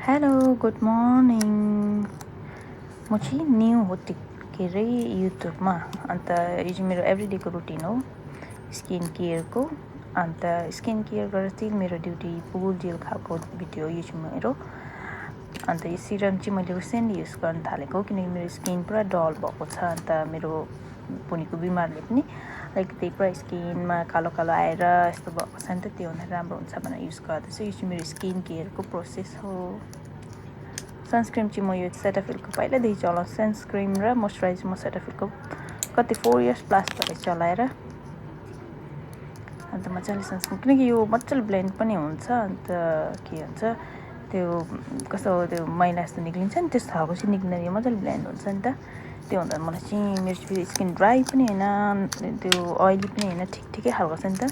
Hello good morning. म चाहिँ new हो के अरे युट्युबमा। अन्त यो चाहिँ मेरो एभ्रिडेको रुटिन हो स्किन केयरको। अन्त स्किन केयर गरेर चाहिँ मेरो ड्युटी पुल जेल खालको भिडियो यो चाहिँ मेरो। अन्त यो सिरम चाहिँ मैले रिसेन्टली युज गर्न थालेको किनकि मेरो स्किन पुरा डल भएको छ। अन्त मेरो पुनिको बिमारले पनि अलिकति पुरा स्किनमा कालो कालो आएर यस्तो भएको छ नि त, त्यो भन्दा राम्रो हुन्छ भनेर युज गर्दैछु। यो चाहिँ मेरो स्किन केयरको प्रोसेस हो। सनस्क्रिम चाहिँ म यो सेटाफिलको पहिल्यैदेखि चलाउँछु। सनस्क्रिम र मोइस्चराइजर म सेटाफिलको कति 4 इयर्स प्लस भयो चलाएर। अन्त मजाले सनस्क्रिम किनकि यो मजाले ब्लेन्ड पनि हुन्छ। अन्त के भन्छ त्यो कस्तो त्यो मैला जस्तो निक्लिन्छ नि त्यस्तो खालको चाहिँ निक्लिँदैन, यो मजाले ब्लेन्ड हुन्छ नि त। त्यो हुँदा मलाई चाहिँ मेरो फेरि स्किन ड्राई पनि होइन, त्यो ओइली पनि होइन, ठिकै खालको छ नि त।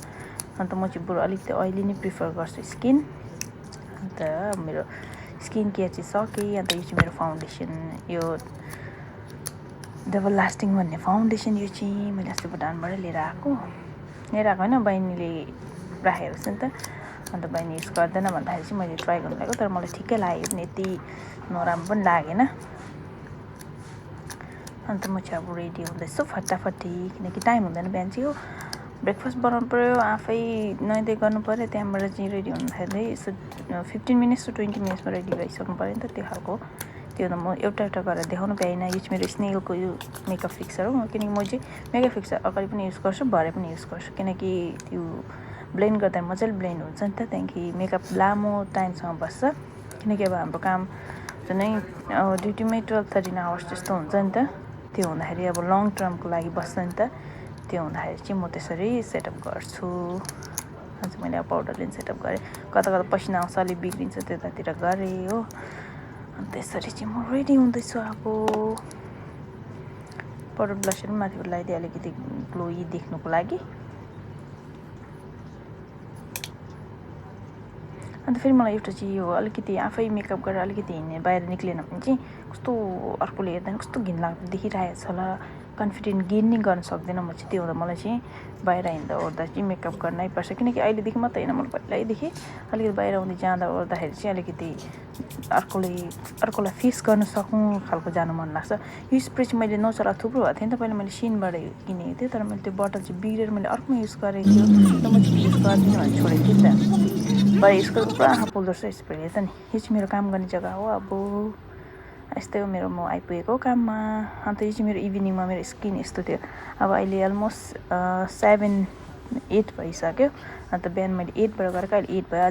अन्त म चाहिँ बरु अलिकति ओइली नै प्रिफर गर्छु स्किन। अन्त मेरो स्किन केयर चाहिँ सकेँ। अन्त यो चाहिँ मेरो फाउन्डेसन, यो डबल लास्टिङ भन्ने फाउन्डेसन। यो चाहिँ मैले अस्ति भुटानबाट लिएर आएको होइन, बहिनीले राखेको छ नि त। अन्त बहिनी युज गर्दैन भन्दाखेरि चाहिँ मैले ट्राई गर्नु लागेको, तर मलाई ठिकै लाग्यो पनि, यति नराम्रो पनि लागेन। अन्त म चाहिँ अब रेडी हुँदैछु फटाफटी, किनकि टाइम हुँदैन। बिहान चाहिँ हो ब्रेकफास्ट बनाउनु पऱ्यो, आफै नुहाइधुवाइ गर्नु पऱ्यो, त्यहाँबाट चाहिँ रेडी हुँदाखेरि यसो 15 मिनट्स टु 20 मिनट्समा रेडी भइसक्नु पऱ्यो नि त। त्यो खालको त्यो त म एउटा गरेर देखाउनु पाइनँ। यो चाहिँ मेरो स्नेलको यो मेकअप फिक्सर हो, किनकि म चाहिँ मेकअप फिक्सर अगाडि पनि युज गर्छु, भरे पनि युज गर्छु, किनकि त्यो ब्लेन्ड गर्दा मजाले ब्लेन्ड हुन्छ नि त। त्यहाँदेखि मेकअप लामो टाइमसम्म बस्छ, किनकि अब हाम्रो काम झन् ड्युटीमै 12-13 आवर्स जस्तो हुन्छ नि त। त्यो हुँदाखेरि अब लङ टर्मको लागि बस्छ नि त। त्यो हुँदाखेरि चाहिँ म त्यसरी सेटअप गर्छु। अन्त मैले अब पाउडरले सेटअप गरेँ, कता कता पसिना आउँछ, अलिक बिग्रिन्छ, त्यतातिर गरेँ हो। अन्त त्यसरी चाहिँ म रेडी हुँदैछु। अब पाउडर ब्लसर पनि माथिबाट लगाइदिएँ अलिकति ग्लोई देख्नुको लागि। अन्त फेरि मलाई एउटा चाहिँ यो अलिकति आफै मेकअप गरेर अलिकति हिँड्ने बाहिर निक्लेन भने चाहिँ कस्तो अर्कोले हेर्दा कस्तो घिनलाग्दो देखिरहेको छ होला, कन्फिडेन्ट गेन नै गर्न सक्दैन म चाहिँ। त्यो हुँदा मलाई चाहिँ बाहिर हिँड्दा ओर्दा चाहिँ मेकअप गर्नै पर्छ, किनकि अहिलेदेखि मात्रै होइन, मलाई पहिल्यैदेखि अलिकति बाहिर आउँदै जाँदा ओर्दाखेरि चाहिँ अलिकति अर्कोलाई फेस गर्न सकौँ खालको जानु मन लाग्छ। यो स्प्रे चाहिँ मैले नचला थुप्रो भएको थियो नि त, पहिला मैले सिनबाट किनेको थिएँ, तर मैले त्यो बोतल चाहिँ बिग्रेर मैले अर्कोमा युज गरेको थियो, र म चाहिँ युज गर्दिनँ भनेर छोडेको थिएँ नि त। भरे यसको पुरा आँखा पोल्दो रहेछ स्प्रेले त नि। यो चाहिँ मेरो काम गर्ने जग्गा हो। अब यस्तै हो मेरो, म आइपुगेको काममा। अन्त यो चाहिँ मेरो इभिनिङमा मेरो स्किन यस्तो थियो। अब अहिले अलमोस्ट 7-8 भइसक्यो। अन्त बिहान मैले 8बाट गरेको, अहिले 8 भयो।